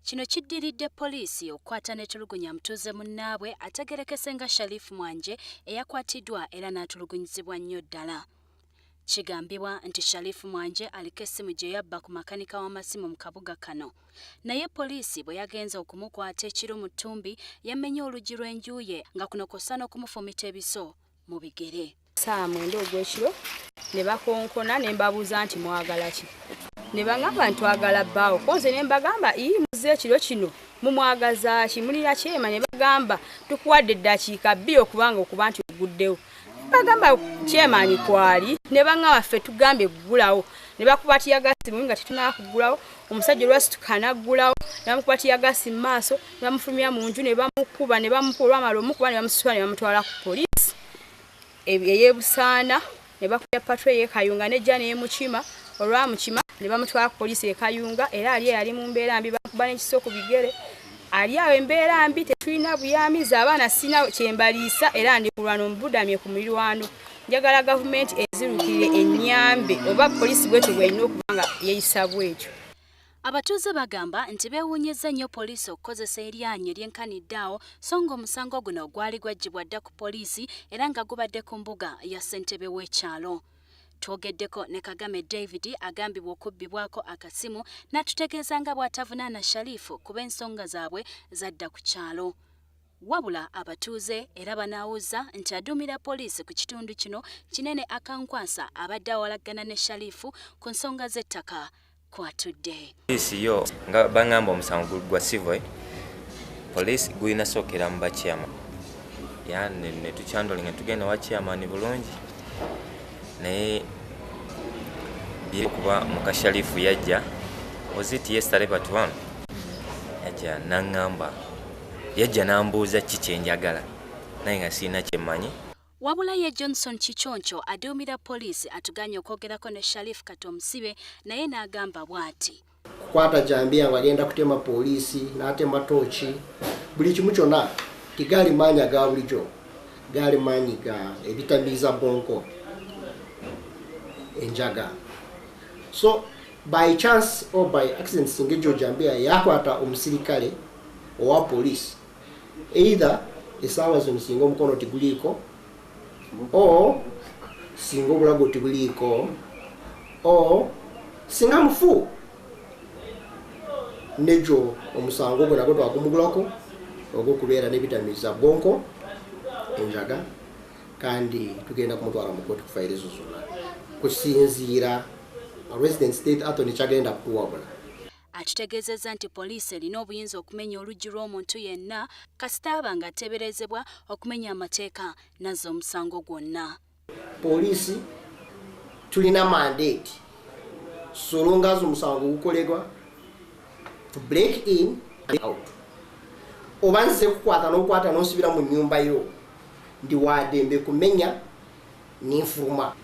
Kino kiddiridde poliisi okukwata netulugunya mutuuze munaabwe ategerekese nga Sharifu Mwanje eyakwatiddwa era n'atulugunyizibwa nnyo ddala. Kigambibwa nti Sharifu Mwanje aliko essimu gye yabba ku makanika w'amasimu mu Kabuga kano. Naye poliisi bwe yagenze okumukwata ekiro mu ttumbi yamenya oluggi lw'enju ye nga kuno kw'ossa n'okumufumita ebiso mu bigere. Saa 9 ogw'ekiro ne bakonkona ne mbabuuza nti mwagala ki? Ne bangamba ntwagala bbaawo. Konze ne mbagamba muze ekiro kino mumwagaza ki? Mulira kyema? Ne bagamba tukuwadde eddakiika 2 okubanga okuba nti oguddewo. Bagamba kyemaanyi kwali ne bangamba ffe tugambye gulawo. Ne bakubatiya gasi nga tetunaa kugulawo. Omusajja olwasituka n'aggulawo ne bamukubatiya gasi mu maaso ne bamufulumya mu nju ne bamukuba ne bamukuba olwamala omukuba ne bamusitula ne bamutwala ku poliisi ey'e Busaana ne bakuya patro y'e Kayunga nejja n'emukima. Olwamukima ne bamutwala ku poliisi y'e Kayunga era ali mu mbeera mbi bakuba n'ekiso ku bigere. Ali awo embeera mbi tetulina buyamiza abaana sina kyembaliisa era ndikulwana omubudamye ku mirwano. Njagala gavumenti ezirukirire ennyambe oba poliisi bwetyo bw'erina okuba nga yeeyisa bwetyo. Abatuuze bagamba nti beewuunyizza nnyo poliisi okukozesa eryanyi eryenkanidde awo so nga omusango guno gwali gwaggyibwa dda ku poliisi era nga gubadde ku mbuga ya ssentebe w'ekyalo. Twogeddeko ne Kagame David agambibwa okubbibwako akasimu n'atutegeeza nga bw'atavunaana Sharifu kuba ensonga zaabwe zadda ku kyalo. Wabula abatuuze era banaawuza nti aduumira poliisi ku kitundu kino kinene akankwasa abadde awalaggana ne Sharifu ku nsonga z'ettaka kwatudde. Poliisi yo nga bangamba omusango gwa civil poliisi gulina sookera mu bakyama ne tukyandolinga tugenda wa chairman bulungi naye kuba muka Sharifu yajja oziti yesterday but one yajja n'angamba yajja n'ambuuza ki kye njagala naye nga sirina kyemmanyi. Wabula ye Johnson Kichoncho aduumira poliisi atuganye okwogerako ne Sharifu kati omusibe naye n'agamba bw'ati. Kukwata jambia nga agenda kutema poliisi n'atema tooki buli kimu kyonna tigaali maanyi aga bulijjo gaali maanyi ga ebitamiiza bonko enjaga. So by chance or by accident singa ejjo jambia yakwata omusirikale owa poliisi either esaawa zino singa omukono tiguliiko o singa obulago tiguliiko o singa mufu nejo omusango gwe nagwo twakumugulako ogw'okubeera n'ebitamiiza bonko enjaga kandi tugenda kumutwala mu kooti kufaire ezo zonna kusinziira resident state attorney kyagenda kutuwabula. Atutegeezezza nti poliisi erina obuyinza okumenya oluggi lw'omuntu yenna kasita aba nga ateeberezebwa okumenya amateeka nazza omusango gwonna. Poliisi tulina mandate so long as omusango gukolegwa to break in and out. Oba nze kukwata n'okwata n'osibira mu nnyumba yo ndi wadembe kumenya n'enfuluma.